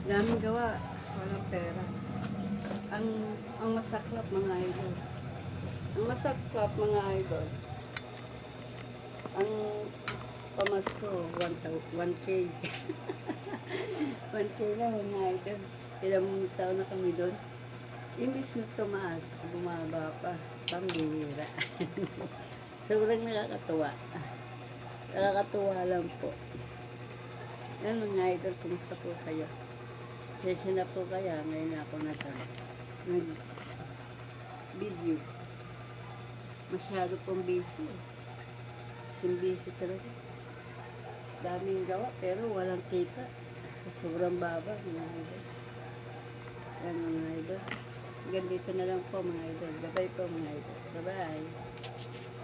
Daming gawa, walang pera. Ang ang masaklap mga idol. Ang masaklap mga idol. Ang pamasko, 1K. 1K lang mga idol. Ilang taon na kami doon. Imbis na tumaas, bumaba pa. Pambihira. Sobrang nakakatuwa. Nakakatuwa lang po. Yan mga idol, kumusta po kayo? Session na po kaya, ngayon na ako nag-video. Masyado pong busy. Busy talaga. Daming gawa, pero walang kita. Sobrang baba, mga idol. Yan mga idol. Hanggang dito na lang po mga idol. Bye-bye po mga idol. Bye-bye.